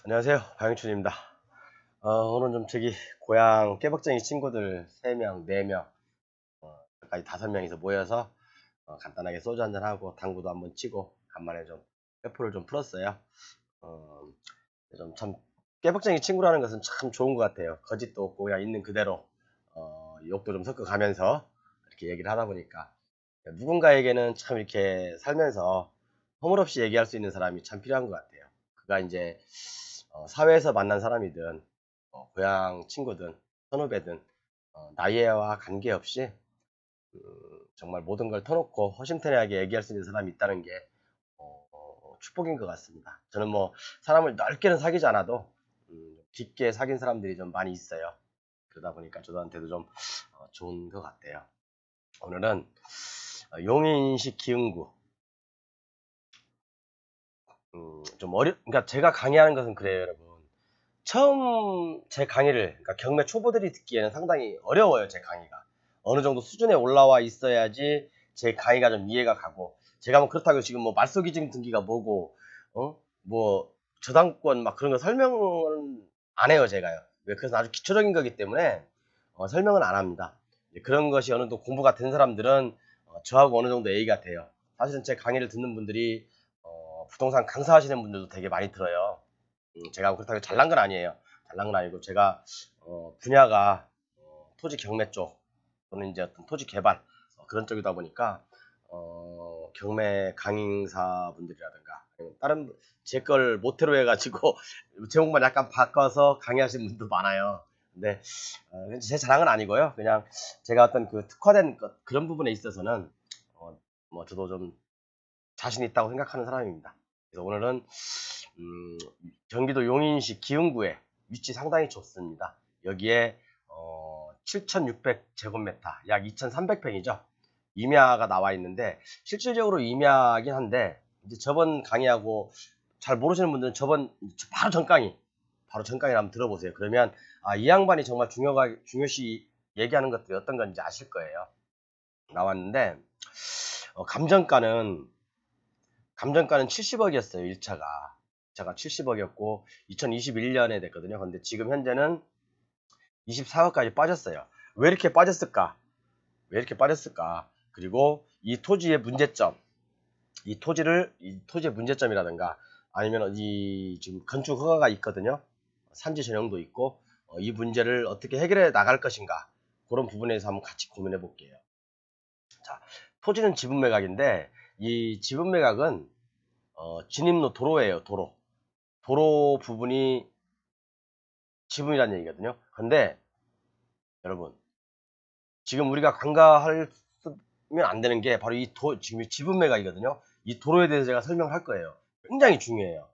안녕하세요. 박영춘입니다. 오늘 좀 저기 고향 깨박쟁이 친구들 3명, 4명, 까지 5명이서 모여서 간단하게 소주 한잔하고 당구도 한번 치고 간만에 좀 회포를 좀 풀었어요. 어, 좀 참 깨박쟁이 친구라는 것은 참 좋은 것 같아요. 거짓도 없고 그냥 있는 그대로 욕도 좀 섞어가면서 이렇게 얘기를 하다 보니까 누군가에게는 참 이렇게 살면서 허물없이 얘기할 수 있는 사람이 참 필요한 것 같아요. 그가 이제 사회에서 만난 사람이든 고향 친구든 선후배든 나이와 관계없이 정말 모든 걸 터놓고 허심탄회하게 얘기할 수 있는 사람이 있다는 게 축복인 것 같습니다. 저는 뭐 사람을 넓게는 사귀지 않아도 깊게 사귄 사람들이 좀 많이 있어요. 그러다 보니까 저한테도 좀 좋은 것 같아요. 오늘은 용인시 기흥구 그러니까 제가 강의하는 것은 그래요, 여러분. 처음 제 강의를, 그러니까 경매 초보들이 듣기에는 상당히 어려워요, 제 강의가. 어느 정도 수준에 올라와 있어야지 제 강의가 좀 이해가 가고, 제가 뭐 그렇다고 지금 뭐 말소기증 등기가 뭐고, 뭐 저당권 막 그런 거 설명은 안 해요, 제가요. 왜? 그래서 아주 기초적인 거기 때문에 설명은 안 합니다. 그런 것이 어느 정도 공부가 된 사람들은 저하고 어느 정도 얘기가 돼요. 사실은 제 강의를 듣는 분들이 부동산 강사하시는 분들도 되게 많이 들어요. 제가 그렇다고 잘난 건 아니에요. 잘난 건 아니고 제가 분야가 토지 경매 쪽 또는 이제 어떤 토지 개발 그런 쪽이다 보니까 경매 강의사분들이라든가 다른 제 걸 모태로 해가지고 제목만 약간 바꿔서 강의하시는 분도 많아요. 근데 제 자랑은 아니고요. 그냥 제가 어떤 그 특화된 것, 그런 부분에 있어서는 뭐 저도 좀 자신 있다고 생각하는 사람입니다. 그래서 오늘은 음, 경기도 용인시 기흥구에 위치 상당히 좋습니다. 여기에 7,600제곱미터, 약 2,300평이죠. 임야가 나와 있는데 실질적으로 임야긴 한데 이제 저번 강의하고 잘 모르시는 분들은 저번 바로 전 강의, 바로 전 강의를 한번 들어보세요. 그러면 이 양반이 정말 중요시 얘기하는 것들이 어떤 건지 아실 거예요. 나왔는데 감정가는 70억이었어요, 1차가. 1차가 70억이었고, 2021년에 됐거든요. 근데 지금 현재는 24억까지 빠졌어요. 왜 이렇게 빠졌을까? 왜 이렇게 빠졌을까? 그리고 이 토지의 문제점, 이 토지의 문제점이라든가, 아니면 이 지금 건축 허가가 있거든요. 산지 전형도 있고, 이 문제를 어떻게 해결해 나갈 것인가? 그런 부분에서 한번 같이 고민해 볼게요. 자, 토지는 지분 매각인데, 이 지분 매각은 진입로 도로예요, 도로. 도로 부분이 지분이라는 얘기거든요. 근데 여러분, 지금 우리가 간과하면 안 되는 게 바로 지금 지분 매각이거든요. 이 도로에 대해서 제가 설명을 할 거예요. 굉장히 중요해요.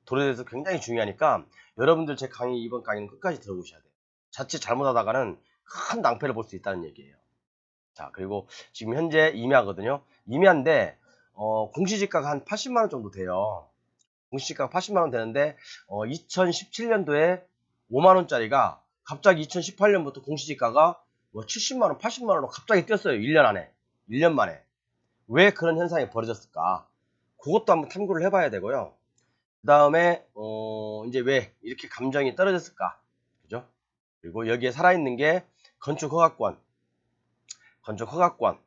도로에 대해서 굉장히 중요하니까 여러분들 제 강의 이번 강의는 끝까지 들어보셔야 돼요. 자칫 잘못하다가는 큰 낭패를 볼 수 있다는 얘기예요. 자, 그리고 지금 현재 임야거든요. 임야인데 공시지가가 한 80만 원 정도 돼요. 공시지가가 80만 원 되는데 2017년도에 5만 원짜리가 갑자기 2018년부터 공시지가가 뭐 70만 원, 80만 원으로 갑자기 뛰었어요. 1년 안에. 1년 만에. 왜 그런 현상이 벌어졌을까? 그것도 한번 탐구를 해봐야 되고요. 그다음에 이제 왜 이렇게 감정이 떨어졌을까? 그죠? 그리고 여기에 살아있는 게 건축 허가권. 건축 허가권이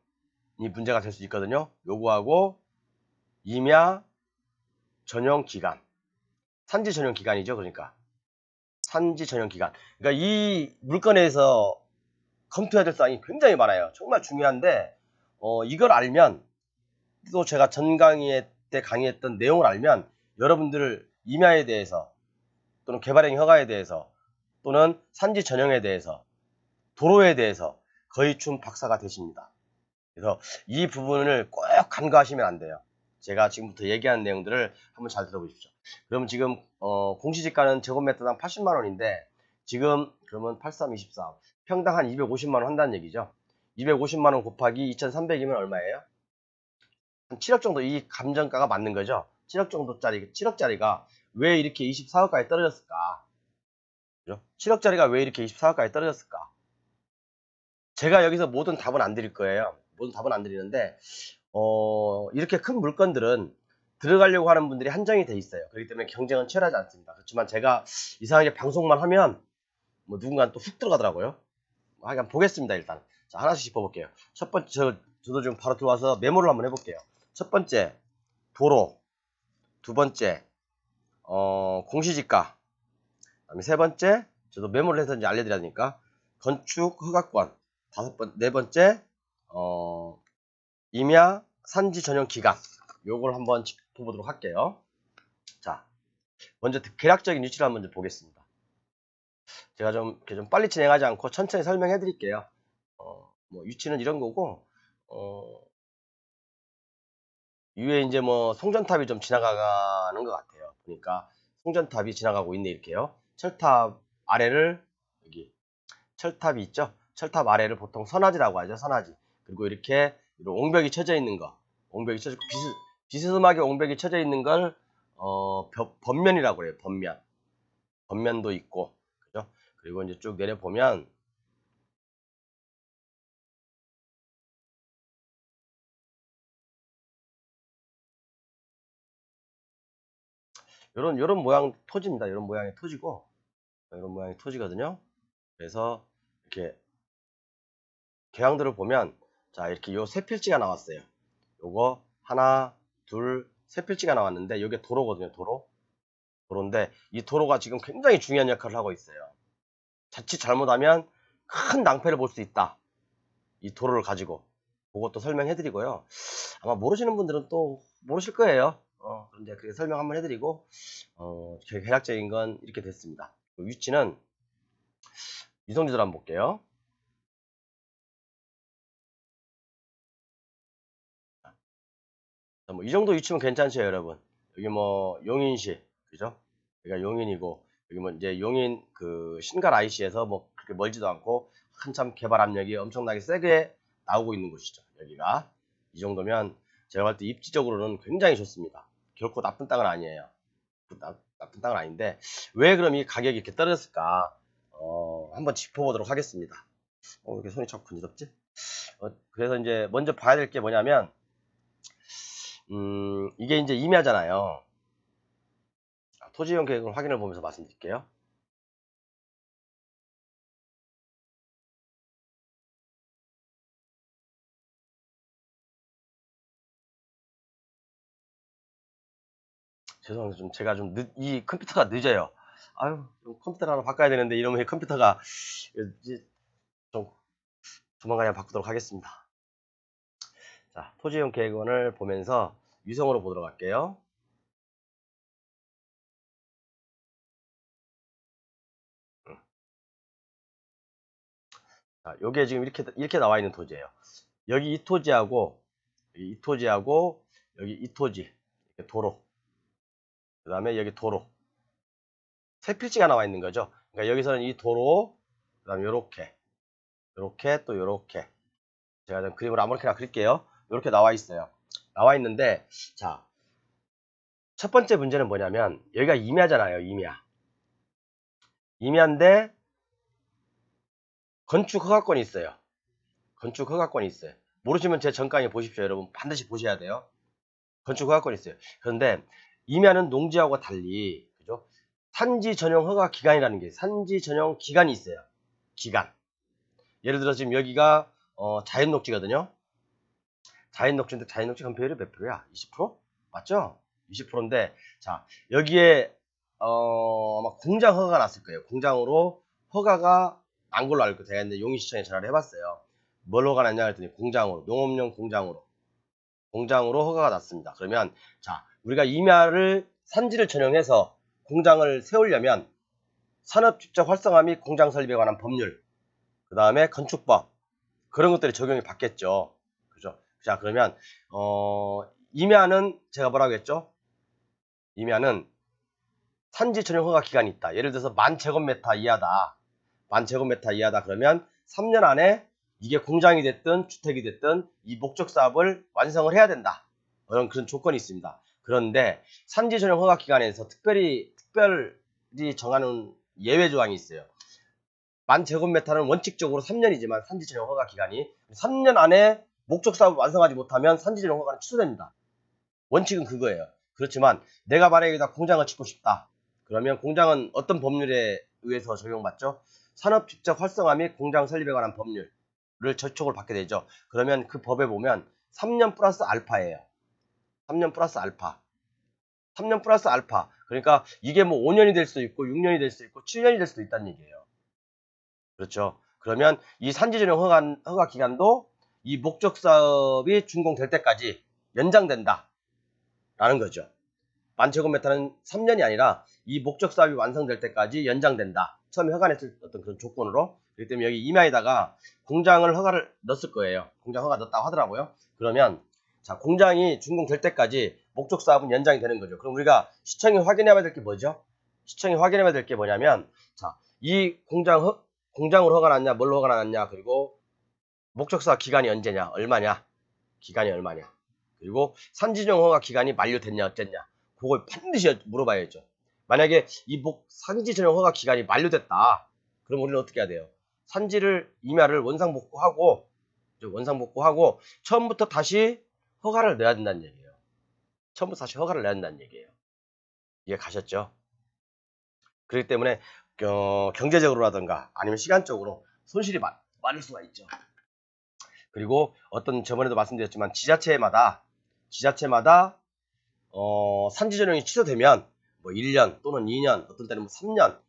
문제가 될 수 있거든요. 요구하고 임야 전용 기간. 산지 전용 기간이죠. 그러니까. 산지 전용 기간. 그러니까 이 물건에서 검토해야 될 사항이 굉장히 많아요. 정말 중요한데 이걸 알면 또 제가 전 강의 때 강의했던 내용을 알면 여러분들 임야에 대해서 또는 개발행 허가에 대해서 또는 산지 전용에 대해서 도로에 대해서 거의 준 박사가 되십니다. 그래서 이 부분을 꼭 간과하시면 안 돼요. 제가 지금부터 얘기하는 내용들을 한번 잘 들어보십시오. 그럼 지금 공시지가는 제곱미터당 80만 원인데 지금 그러면 8324 평당 한 250만 원 한다는 얘기죠. 250만 원 곱하기 2,300이면 얼마예요? 한 7억 정도 이 감정가가 맞는 거죠. 7억 정도짜리 7억짜리가 왜 이렇게 24억까지 떨어졌을까? 그죠? 7억짜리가 왜 이렇게 24억까지 떨어졌을까? 제가 여기서 모든 답은 안 드릴 거예요. 모든 답은 안 드리는데 이렇게 큰 물건들은 들어가려고 하는 분들이 한정이 돼 있어요. 그렇기 때문에 경쟁은 치열하지 않습니다. 그렇지만 제가 이상하게 방송만 하면 뭐 누군가 또 훅 들어가더라고요. 하여간 보겠습니다. 일단 자, 하나씩 짚어볼게요. 첫 번째 저도 지금 바로 들어와서 메모를 한번 해볼게요. 첫 번째 도로, 두 번째 공시지가, 그다음에 세 번째 저도 메모를 해서 이제 알려드려야 되니까 건축 허가권, 네 번째 임야 산지 전용 기간, 요걸 한번 짚어보도록 할게요. 자, 먼저 계략적인 위치를 한번 보겠습니다. 제가 좀 빨리 진행하지 않고 천천히 설명해 드릴게요. 뭐 위치는 이런 거고, 위에 이제 뭐 송전탑이 좀 지나가는 것 같아요. 그러니까 송전탑이 지나가고 있네, 이렇게요. 철탑 아래를, 여기 철탑이 있죠. 철탑 아래를 보통 선화지라고 하죠. 선화지. 그리고 이렇게 옹벽이 쳐져 있는 거, 옹벽이 쳐져, 비스듬하게 옹벽이 쳐져 있는 걸 번면이라고 그래요. 번면도 있고, 그죠? 그리고 이제 쭉 내려 보면 요런 모양 토지입니다. 요런 모양의 토지고, 요런 모양의 토지거든요. 그래서 이렇게 계양들을 보면, 자, 이렇게 요 세 필지가 나왔어요. 요거 하나, 둘, 세 필지가 나왔는데, 요게 도로거든요. 도로인데 이 도로가 지금 굉장히 중요한 역할을 하고 있어요. 자칫 잘못하면 큰 낭패를 볼 수 있다. 이 도로를 가지고 그것도 설명해 드리고요. 아마 모르시는 분들은 또 모르실 거예요. 그런데 그렇게 설명 한번 해드리고, 계략적인 건 이렇게 됐습니다. 위치는 위성지도를 한번 볼게요. 뭐 이 정도 위치면 괜찮죠, 여러분. 여기 뭐 용인시, 그죠? 여기가 용인이고, 여기 뭐 이제 용인 그 신갈 IC에서 뭐 그렇게 멀지도 않고 한참 개발 압력이 엄청나게 세게 나오고 있는 곳이죠. 여기가 이 정도면 제가 볼 때 입지적으로는 굉장히 좋습니다. 결코 나쁜 땅은 아니에요. 나쁜 땅은 아닌데 왜 그럼 이 가격이 이렇게 떨어졌을까? 한번 짚어보도록 하겠습니다. 왜 이렇게 손이 자꾸 근지럽지? 그래서 이제 먼저 봐야 될 게 뭐냐면, 이게 이제 임야잖아요. 토지이용 계획을 확인을 보면서 말씀드릴게요. 죄송합니다. 제가 이 컴퓨터가 늦어요. 아유, 컴퓨터 하나 바꿔야 되는데 이러면 컴퓨터가 이제 좀 조만간에 바꾸도록 하겠습니다. 자, 토지이용 계획원을 보면서 위성으로 보도록 할게요. 자, 요게 지금 이렇게 나와 있는 토지예요. 여기 이 토지하고, 여기 이 토지, 이렇게 도로, 그 다음에 여기 도로. 세 필지가 나와 있는 거죠. 그러니까 여기서는 이 도로, 그 다음에 요렇게, 또 요렇게. 제가 좀 그림을 아무렇게나 그릴게요. 요렇게 나와 있어요. 나와 있는데, 자, 첫 번째 문제는 뭐냐면, 여기가 임야잖아요, 임야. 임야인데, 건축 허가권이 있어요. 건축 허가권이 있어요. 모르시면 제 전 강의 보십시오. 여러분 반드시 보셔야 돼요. 건축 허가권이 있어요. 그런데 임야는 농지하고 달리, 그죠? 산지 전용 허가 기간이라는 게, 산지 전용 기간이 있어요. 기간. 예를 들어 지금 여기가 자연 녹지거든요. 자연 녹지인데 자연 녹지 건폐율이 몇 프로야? 20%? 맞죠? 20%인데, 자, 여기에 아마 공장 허가가 났을 거예요. 공장으로 허가가 난 걸로 알고 제가 이제 용인시청에 전화를 해봤어요. 뭘 허가 났냐 했더니 공장으로, 농업용 공장으로 허가가 났습니다. 그러면 자, 우리가 임야를 산지를 전용해서 공장을 세우려면 산업집적 활성화 및 공장 설비에 관한 법률, 그 다음에 건축법, 그런 것들이 적용이 받겠죠. 그죠? 자, 그러면 임야는 제가 뭐라고 했죠? 임야는 산지 전용 허가 기간이 있다. 예를 들어서 10,000제곱미터 이하다. 10,000제곱미터 이하다. 그러면 3년 안에 이게 공장이 됐든 주택이 됐든 이 목적 사업을 완성을 해야 된다. 그런 조건이 있습니다. 그런데 산지 전용 허가 기간에서 특별히 정하는 예외 조항이 있어요. 10,000제곱미터는 원칙적으로 3년이지만 산지 전용 허가 기간이 3년 안에 목적 사업을 완성하지 못하면 산지 전용 허가는 취소됩니다. 원칙은 그거예요. 그렇지만 내가 만약에 여기다 공장을 짓고 싶다. 그러면 공장은 어떤 법률에 의해서 적용받죠? 산업직접 활성화 및 공장 설립에 관한 법률을 저촉을 받게 되죠. 그러면 그 법에 보면 3년 플러스 알파예요. 3년 플러스 알파. 3년 플러스 알파. 그러니까 이게 뭐 5년이 될 수도 있고 6년이 될 수도 있고 7년이 될 수도 있다는 얘기예요. 그렇죠. 그러면 이 산지전용 허가 기간도 이 목적 사업이 준공될 때까지 연장된다. 라는 거죠. 만제곱미터는 3년이 아니라 이 목적 사업이 완성될 때까지 연장된다. 처음에 허가 냈을 어떤 그런 조건으로. 그렇기 때문에 여기 임야에다가 공장을 허가를 넣었을 거예요. 공장 허가 넣었다고 하더라고요. 그러면 자, 공장이 준공될 때까지 목적 사업은 연장이 되는 거죠. 그럼 우리가 시청이 확인해야 될 게 뭐죠? 시청이 확인해야 될 게 뭐냐면 자, 이 공장으로 허가 났냐, 뭘로 허가 났냐, 그리고 목적 사업 기간이 언제냐, 얼마냐, 기간이 얼마냐. 그리고 산지용 허가 기간이 만료됐냐 어쨌냐 그걸 반드시 물어봐야죠. 만약에 이 산지 전용 허가 기간이 만료됐다. 그럼 우리는 어떻게 해야 돼요? 산지를 임야를 원상복구하고 처음부터 다시 허가를 내야 된다는 얘기예요. 처음부터 다시 허가를 내야 된다는 얘기예요. 이해 가셨죠? 그렇기 때문에 경제적으로라든가 아니면 시간적으로 손실이 많을 수가 있죠. 그리고 저번에도 말씀드렸지만 지자체마다 산지 전용이 취소되면 뭐 1년 또는 2년 어떤 때는 뭐 3년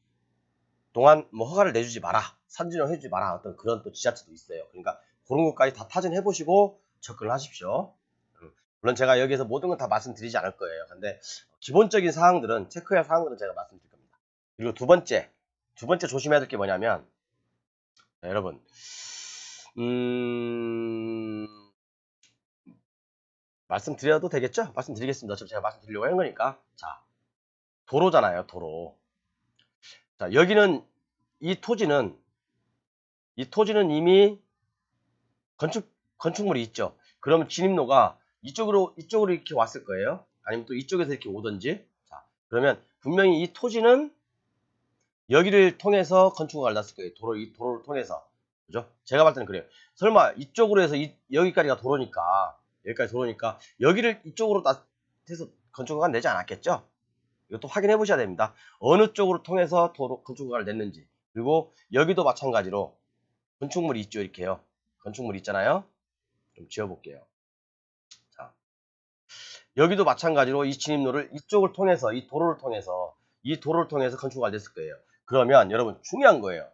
동안 뭐 허가를 내주지 마라. 산지 전용 해주지 마라. 어떤 그런 또 지자체도 있어요. 그러니까 그런 것까지 다 타진해 보시고 접근을 하십시오. 물론 제가 여기에서 모든 건 다 말씀드리지 않을 거예요. 근데 기본적인 사항들은 체크해야 할 사항들은 제가 말씀드릴 겁니다. 그리고 두 번째 조심해야 될 게 뭐냐면 자, 여러분 말씀드려도 되겠죠? 말씀드리겠습니다. 어차피 제가 말씀드리려고 하는 거니까. 자, 도로잖아요, 도로. 자, 여기는, 이 토지는 이미 건축물이 있죠. 그러면 진입로가 이쪽으로 이렇게 왔을 거예요. 아니면 또 이쪽에서 이렇게 오든지. 자, 그러면 분명히 이 토지는 여기를 통해서 건축허가를 놨을 거예요. 이 도로를 통해서. 그죠? 제가 봤을 때는 그래요. 설마 이쪽으로 해서 여기까지가 도로니까, 여기를 이쪽으로 해서 건축허가를 내지 않았겠죠? 이것도 확인해 보셔야 됩니다. 어느 쪽으로 통해서 건축허가를 냈는지. 그리고 여기도 마찬가지로 건축물이 있죠. 이렇게요. 건축물이 있잖아요. 좀 지워볼게요. 자, 여기도 마찬가지로 이 진입로를 이쪽을 통해서, 이 도로를 통해서 건축허가가 됐을 거예요. 그러면 여러분 중요한 거예요.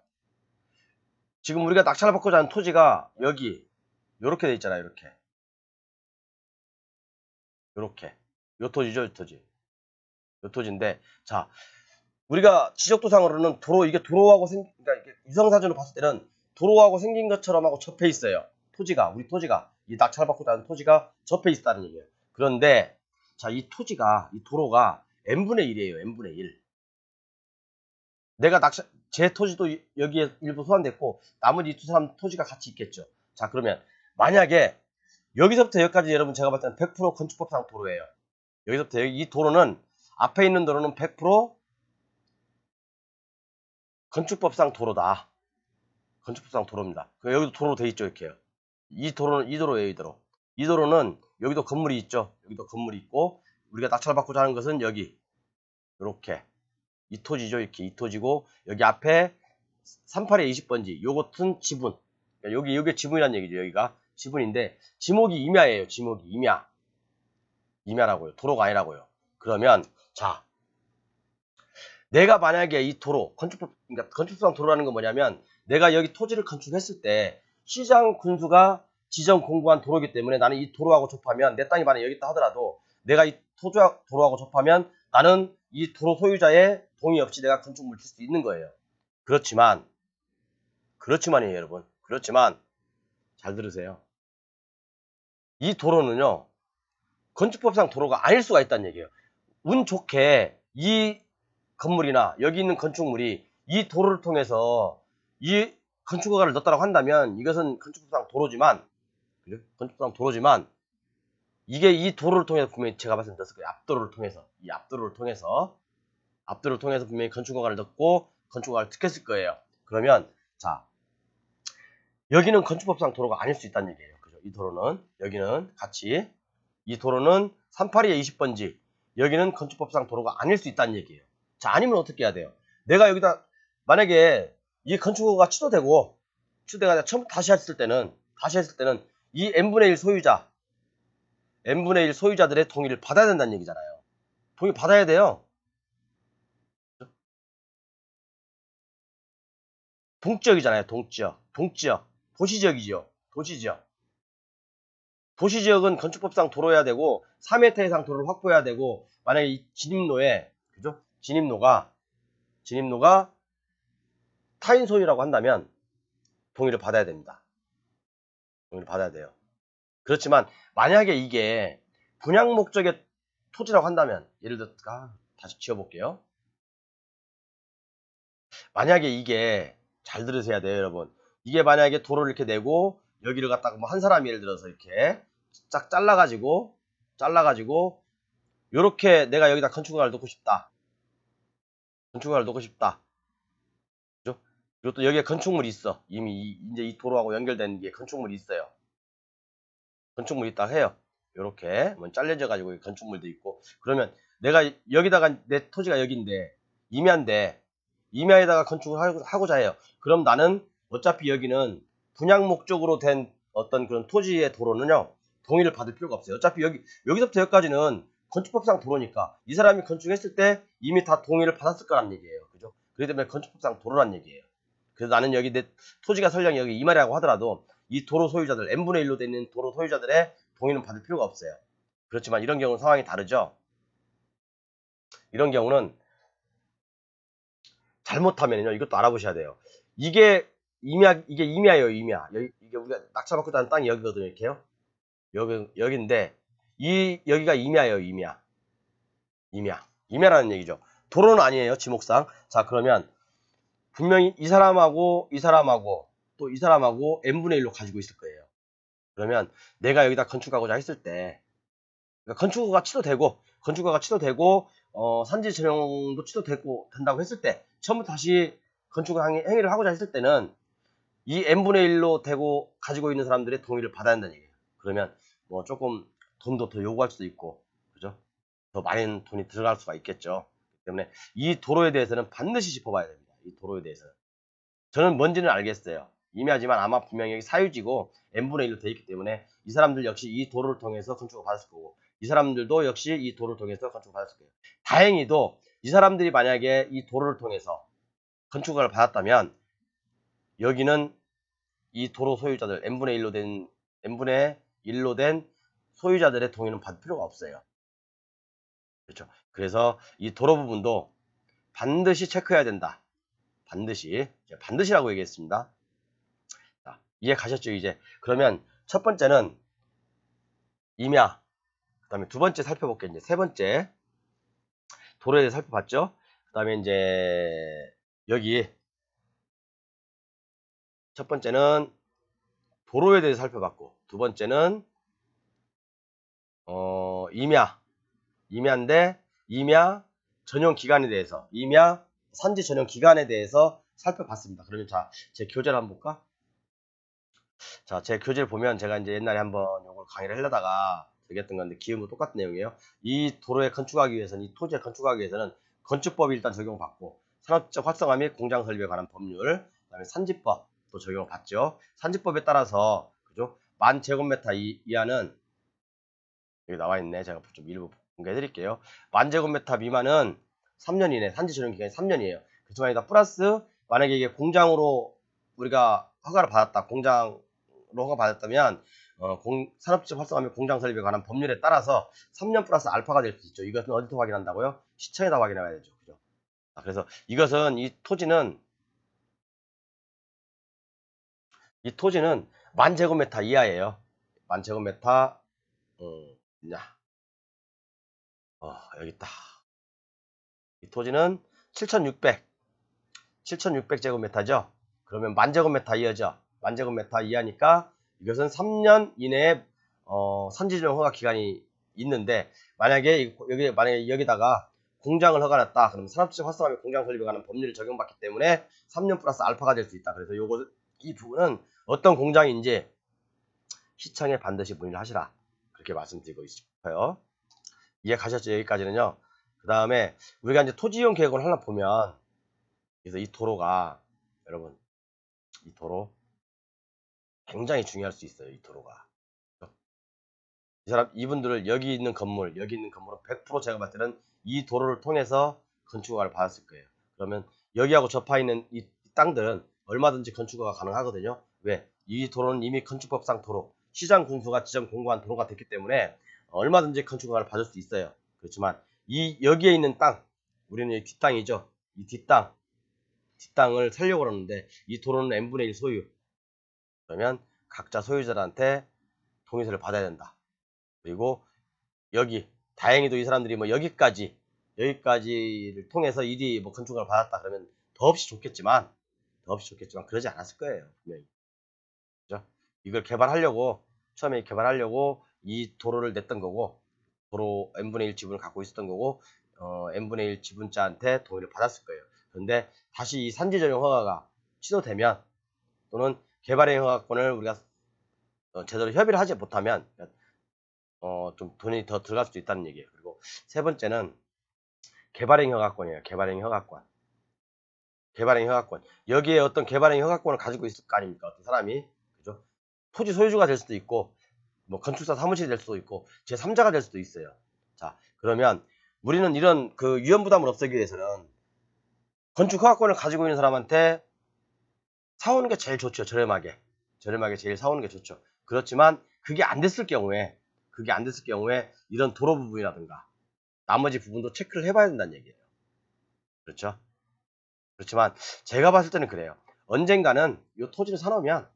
지금 우리가 낙찰을 받고자 하는 토지가 여기 요렇게 돼 있잖아요. 요렇게 요 토지죠. 요 토지인데 자, 우리가 지적도상으로는 이게 도로하고 그러니까 이게 위성사진으로 봤을 때는 도로하고 생긴 것처럼 하고 접해 있어요. 우리 토지가 이 낙찰을 받고자 하는 토지가 접해 있다는 얘기예요. 그런데 자, 이 도로가 n분의 1이에요. n분의 1. 제 토지도 여기에 일부 소환됐고 나머지 두 사람 토지가 같이 있겠죠. 자, 그러면 만약에 여기서부터 여기까지 여러분 제가 봤을 때는 100% 건축법상 도로예요. 여기서부터 이 도로는 앞에 있는 도로는 100% 건축법상 도로다. 건축법상 도로입니다. 여기도 도로 돼 있죠, 이렇게요. 이 도로예요, 이 도로. 이 도로는 여기도 건물이 있죠. 여기도 건물이 있고 우리가 낙찰받고자 하는 것은 여기 이렇게 이 토지죠. 이렇게 이 토지고 여기 앞에 38에 20번지 요것은 지분. 그러니까 여기 지분이라는 얘기죠. 여기가 지분인데 지목이 임야예요. 지목이 임야라고요. 도로가 아니라고요. 그러면 자, 내가 만약에 이 도로 그러니까 건축상 도로라는 건 뭐냐면 내가 여기 토지를 건축했을 때 시장 군수가 지정 공고한 도로이기 때문에 나는 이 도로하고 접하면 내 땅이 만약에 여기 있다 하더라도 내가 이 도로하고 접하면 나는 이 도로 소유자의 동의 없이 내가 건축물을 칠 수 있는 거예요. 그렇지만이에요, 여러분. 그렇지만 잘 들으세요. 이 도로는요, 건축법상 도로가 아닐 수가 있다는 얘기예요. 운 좋게 이 건물이나 여기 있는 건축물이 이 도로를 통해서 이 건축허가를 넣었다고 한다면 이것은 건축법상 도로지만 이게 이 도로를 통해서 분명히 제가 말씀드렸을 거예요. 앞도로를 통해서 분명히 건축허가를 넣고 건축허가를 특했을 거예요. 그러면 자, 여기는 건축법상 도로가 아닐 수 있다는 얘기예요. 그죠? 이 도로는 여기는 같이 이 도로는 382에 20번지 여기는 건축법상 도로가 아닐 수 있다는 얘기예요. 자, 아니면 어떻게 해야 돼요? 내가 여기다 만약에 이 건축허가가 취소되고 처음 다시 했을 때는 이 n분의 1 소유자 n분의 1 소유자들의 동의를 받아야 된다는 얘기잖아요. 동의 받아야 돼요. 동지역이잖아요. 동지역. 도시지역이죠. 도시지역은 건축법상 도로해야 되고 3m 이상 도로를 확보해야 되고 만약에 이 진입로에 그죠? 진입로가 타인 소유라고 한다면 동의를 받아야 됩니다. 동의를 받아야 돼요. 그렇지만 만약에 이게 분양 목적의 토지라고 한다면 예를 들어 다시 지어볼게요. 만약에 이게 잘 들으셔야 돼요, 여러분. 이게 만약에 도로를 이렇게 내고 여기를 갖다가 뭐 한 사람이 예를 들어서 이렇게 쫙 잘라가지고 요렇게 내가 여기다 건축허가를 놓고 싶다. 그죠? 그리고 또 여기에 건축물이 있어. 이미 이제 이 도로하고 연결된 게 건축물이 있어요. 건축물이 있다 해요. 요렇게 뭐 잘려져 가지고 건축물도 있고 그러면 내가 여기다가 내 토지가 여기인데 임야에다가 건축을 하고자 해요. 그럼 나는 어차피 여기는 분양 목적으로 된 어떤 그런 토지의 도로는요 동의를 받을 필요가 없어요. 어차피 여기서부터 여기까지는 건축법상 도로니까 이 사람이 건축했을 때 이미 다 동의를 받았을 거란 얘기예요. 그죠? 그렇기 때문에 건축법상 도로란 얘기예요. 그래서 나는 여기 내 토지가 설령 여기 이마라고 하더라도 이 도로 소유자들 n분의 1로 되어 있는 도로 소유자들의 동의는 받을 필요가 없어요. 그렇지만 이런 경우는 상황이 다르죠. 이런 경우는 잘못하면요 이것도 알아보셔야 돼요. 이게 임야예요. 임야. 이게 우리가 낙찰받고 있는 땅이 여기거든요. 이렇게요. 여기인데 여기가 임야예요. 임야라는 얘기죠. 도로는 아니에요. 지목상. 자, 그러면 분명히 이 사람하고 또 이 사람하고 n분의 1로 가지고 있을 거예요. 그러면 내가 여기다 건축하고자 했을 때 그러니까 건축허가 취소되고 산지 전용도 된다고 했을 때 처음부터 다시 건축 행위를 하고자 했을 때는 이 n분의 1로 되고 가지고 있는 사람들의 동의를 받아야 한다는 얘기예요. 그러면 뭐 조금 돈도 더 요구할 수도 있고 그죠? 더 많은 돈이 들어갈 수가 있겠죠. 그렇기 때문에 이 도로에 대해서는 반드시 짚어봐야 됩니다. 이 도로에 대해서는. 저는 뭔지는 알겠어요. 임야지만 아마 분명히 여기 사유지고 n분의 1로 되어 있기 때문에 이 사람들 역시 이 도로를 통해서 건축을 받았을 거고 이 사람들도 역시 이 도로를 통해서 건축을 받았을 거예요. 다행히도 이 사람들이 만약에 이 도로를 통해서 건축을 받았다면 여기는 이 도로 소유자들 n분의 1로 된 소유자들의 동의는 받을 필요가 없어요. 그렇죠. 그래서 이 도로 부분도 반드시 체크해야 된다. 반드시라고 얘기했습니다. 자, 이해 가셨죠, 이제? 그러면 첫 번째는 임야, 그 다음에 두 번째 살펴볼게요. 이제 세 번째 도로에 대해 살펴봤죠. 그 다음에 이제 여기 첫 번째는 도로에 대해서 살펴봤고 두 번째는 임야인데 임야 전용 기간에 대해서 산지 전용 기간에 대해서 살펴봤습니다. 그러면 자, 제 교재를 한번 볼까? 자, 제 교재를 보면 제가 이제 옛날에 한번 이걸 강의를 하려다가 얘기했던 건데 기음도 똑같은 내용이에요. 이 도로에 건축하기 위해서는 이 토지에 건축하기 위해서는 건축법이 일단 적용받고 산업적 활성화 및 공장 설비에 관한 법률, 그다음에 산지법도 적용을 받죠. 산지법에 따라서 그죠? 1000제곱미터 이하는 여기 나와 있네. 제가 좀 일부 공개해 드릴게요. 1000제곱미터 미만은 3년 이내 산지 전용 기간이 3년이에요. 그렇지만 여기다 플러스 만약에 이게 공장으로 우리가 허가를 받았다. 공장으로 허가 받았다면 산업적 활성화 및 공장 설비에 관한 법률에 따라서 3년 플러스 알파가 될 수 있죠. 이것은 어디서 확인한다고요? 시청에다 확인해야 되죠. 그죠? 그래서 이것은 이 토지는 10,000제곱미터 이하예요. 10,000제곱미터 여기 있다. 이 토지는 7,600제곱미터죠. 그러면 10,000제곱미터 이하죠. 10,000제곱미터 이하니까 이것은 3년 이내에 산지전용 허가 기간이 있는데 만약에 여기다가 공장을 허가했다. 그럼 산업적 활성화 및 공장 설립에 관한 법률을 적용받기 때문에 3년 플러스 알파가 될 수 있다. 그래서 이 부분은 어떤 공장인지 시청에 반드시 문의를 하시라. 그렇게 말씀드리고 싶어요. 이해 가셨죠? 여기까지는요. 그 다음에 우리가 이제 토지 이용 계획을 하나 보면, 그래서 이 도로가, 여러분, 이 도로 굉장히 중요할 수 있어요. 이 도로가. 이 사람, 이분들을 여기 있는 건물은 100% 제가 봤을 때는 이 도로를 통해서 건축허가를 받았을 거예요. 그러면 여기하고 접하 있는 이 땅들은 얼마든지 건축허가 가능하거든요. 왜? 이 도로는 이미 건축법상 도로, 시장 군수가 지정 공고한 도로가 됐기 때문에 얼마든지 건축허가를 받을 수 있어요. 그렇지만 이 여기에 있는 땅, 우리는 이 뒷땅이죠. 이 뒷땅을 살려고 그러는데 이 도로는 n분의 1 소유. 그러면 각자 소유자들한테 동의서를 받아야 된다. 그리고 여기 다행히도 이 사람들이 뭐 여기까지를 통해서 일이 뭐 건축을 받았다 그러면 더없이 좋겠지만 그러지 않았을 거예요. 분명히. 그죠? 이걸 처음에 개발하려고 이 도로를 냈던 거고, 도로 n분의 1 지분을 갖고 있었던 거고, n분의 1 지분자한테 동의를 받았을 거예요. 그런데 다시 이 산지 전용 허가가 취소되면, 또는 개발행 허가권을 우리가 제대로 협의를 하지 못하면 좀 돈이 더 들어갈 수도 있다는 얘기예요. 그리고 세 번째는 개발행 허가권이에요. 개발행 허가권. 여기에 어떤 개발행 허가권을 가지고 있을 거 아닙니까? 어떤 사람이. 그죠? 토지 소유주가 될 수도 있고, 뭐 건축사 사무실이 될 수도 있고, 제3자가 될 수도 있어요. 자, 그러면 우리는 이런 그 위험 부담을 없애기 위해서는 건축 허가권을 가지고 있는 사람한테 사오는 게 제일 좋죠. 저렴하게 제일 사오는 게 좋죠. 그렇지만 그게 안 됐을 경우에 이런 도로 부분이라든가 나머지 부분도 체크를 해봐야 된다는 얘기예요. 그렇죠? 그렇지만 제가 봤을 때는 그래요. 언젠가는 이 토지를 사놓으면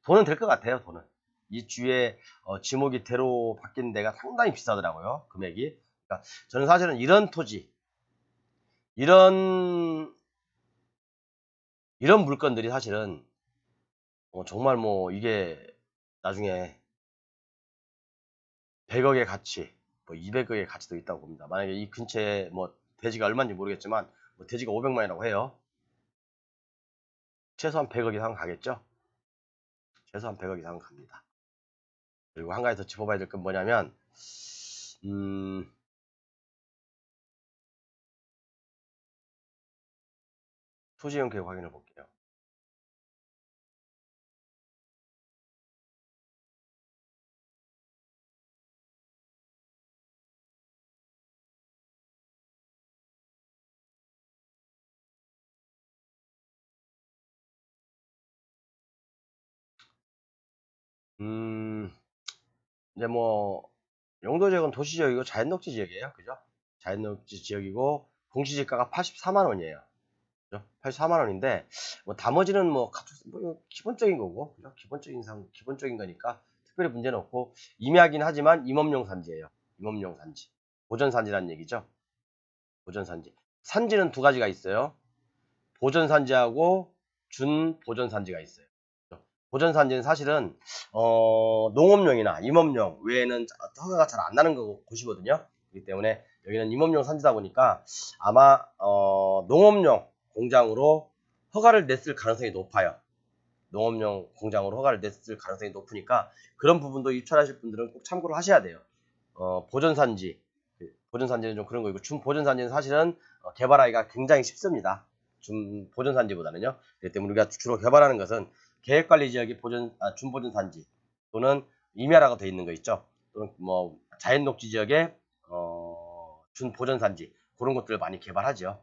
돈은 될 것 같아요. 돈은 이 주위에 지목이 대로 바뀐 데가 상당히 비싸더라고요. 금액이. 그러니까 저는 사실은 이런 토지, 이런 물건들이 사실은 정말 뭐 이게 나중에 100억의 가치, 뭐 200억의 가치도 있다고 봅니다. 만약에 이 근처에 뭐 대지가 얼마인지 모르겠지만 뭐 대지가 500만이라고 해요. 최소한 100억 이상 가겠죠? 최소한 100억 이상 갑니다. 그리고 한 가지 더 짚어봐야 될 건 뭐냐면, 토지용 계획 확인해 볼게요. 이제 뭐, 용도지역은 도시지역이고 자연녹지 지역이에요. 그죠? 자연녹지 지역이고, 공시지가가 84만 원이에요. 그죠? 84만 원인데, 뭐, 나머지는 뭐, 뭐 기본적인 거고, 그죠? 기본적인 거니까, 특별히 문제는 없고, 임야긴 하지만 임업용 산지예요. 임업용 산지. 보전산지라는 얘기죠. 보전산지. 산지는 두 가지가 있어요. 보전산지하고 준보전산지가 있어요. 보전산지는 사실은 농업용이나 임업용 외에는 허가가 잘 안 나는 곳이거든요. 그렇기 때문에 여기는 임업용 산지다 보니까 아마 농업용 공장으로 허가를 냈을 가능성이 높아요. 농업용 공장으로 허가를 냈을 가능성이 높으니까 그런 부분도 입찰하실 분들은 꼭 참고를 하셔야 돼요. 보전산지는 좀 그런 거고, 준보전산지는 사실은 개발하기가 굉장히 쉽습니다. 준보전산지보다는요. 그렇기 때문에 우리가 주로 개발하는 것은 계획관리지역이 준보전산지 또는 임야라고 되어 있는 거 있죠. 또는 뭐 자연녹지 지역의 준보전산지, 그런 것들을 많이 개발하죠.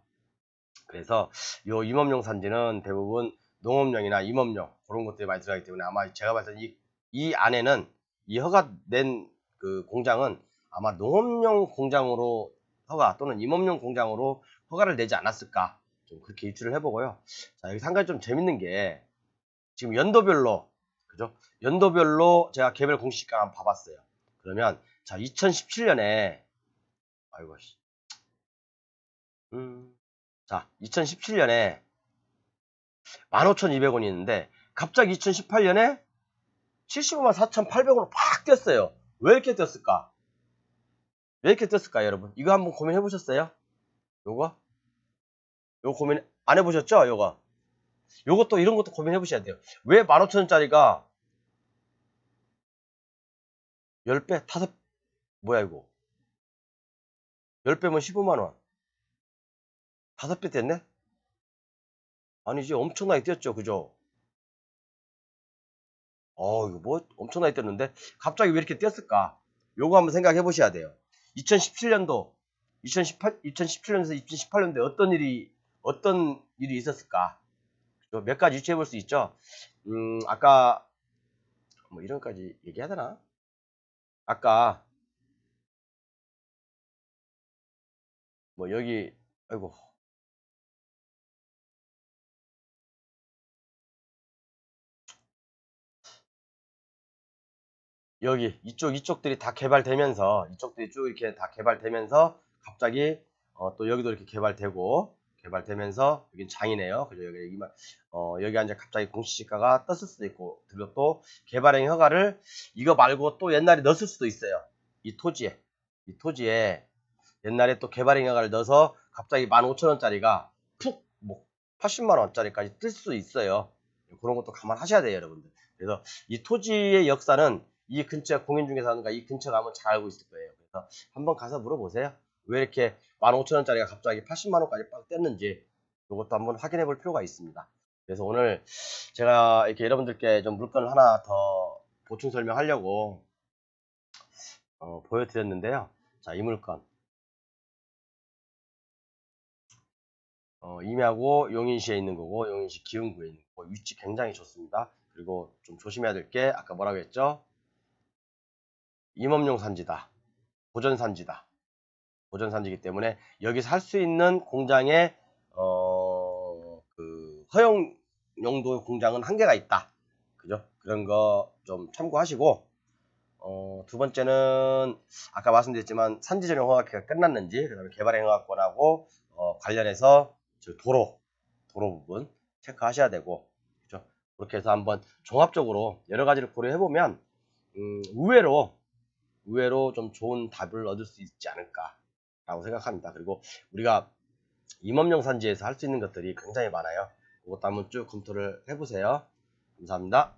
그래서 요 임업용 산지는 대부분 농업용이나 임업용 그런 것들이 많이 들어가기 때문에 아마 제가 봤을 때 이 안에는 이 허가 낸 그 공장은 아마 농업용 공장으로 허가 또는 임업용 공장으로 허가를 내지 않았을까, 좀 그렇게 입주를 해보고요. 자, 여기서 한 가지 좀 재밌는 게, 지금 연도별로, 그죠? 연도별로 제가 개별 공시지가 한번 봐봤어요. 그러면 자, 2017년에 아이고 자, 2017년에 15,200원이 있는데 갑자기 2018년에 75만 4,800원으로 팍 뛰었어요. 왜 이렇게 뛰었을까? 여러분? 이거 한번 고민해 보셨어요? 요거 고민 안 해보셨죠? 요것도 이런 것도 고민해 보셔야 돼요. 왜 15,000원짜리가 10배, 5, 뭐야 이거? 10배면 15만원. 5배 됐네? 아니지, 엄청나게 뛰었죠, 그죠? 이거 뭐 엄청나게 뛰었는데 갑자기 왜 이렇게 뛰었을까? 요거 한번 생각해 보셔야 돼요. 2017년도, 2017년에서 2018년도에 어떤 일이 있었을까? 몇 가지 유추해 볼 수 있죠? 아까 뭐 이런 까지 얘기해야 되나? 아까 뭐 여기, 아이고, 여기 이쪽들이 다 개발되면서, 이쪽들이 쭉 이렇게 다 개발되면서 갑자기 또 여기도 이렇게 개발되면서 여긴 장이네요. 그죠? 여기 이제 갑자기 공시지가가 떴을 수도 있고, 그리고 또 개발행 허가를 이거 말고 또 옛날에 넣었을 수도 있어요. 이 토지에 옛날에 또 개발행 허가를 넣어서 갑자기 15,000원짜리가 푹뭐 80만 원짜리까지 뜰 수 있어요. 그런 것도 감안하셔야 돼요, 여러분들. 그래서 이 토지의 역사는 이 근처 공인중개사 하는가 이 근처 가면 잘 알고 있을 거예요. 그래서 한번 가서 물어보세요. 왜 이렇게 15,000원짜리가 갑자기 80만 원까지 빡 뗐는지 이것도 한번 확인해 볼 필요가 있습니다. 그래서 오늘 제가 이렇게 여러분들께 좀 물건을 하나 더 보충 설명하려고 보여드렸는데요. 자, 이 물건 임야고 용인시에 있는 거고, 용인시 기흥구에 있는 거고, 위치 굉장히 좋습니다. 그리고 좀 조심해야 될 게 아까 뭐라고 했죠? 임업용 산지다. 보전산지다. 보전산지이기 때문에 여기서 할 수 있는 공장의 그 허용 용도 공장은 한계가 있다. 그죠? 그런 거 좀 참고하시고, 두 번째는 아까 말씀드렸지만 산지 전용 허가가 끝났는지, 그다음에 개발행 허가권하고 관련해서 도로 부분 체크하셔야 되고, 그죠? 그렇게 해서 한번 종합적으로 여러 가지를 고려해 보면 의외로 좀 좋은 답을 얻을 수 있지 않을까라고 생각합니다. 그리고 우리가 임업용 산지에서 할 수 있는 것들이 굉장히 많아요. 그것도 한번 쭉 검토를 해보세요. 감사합니다.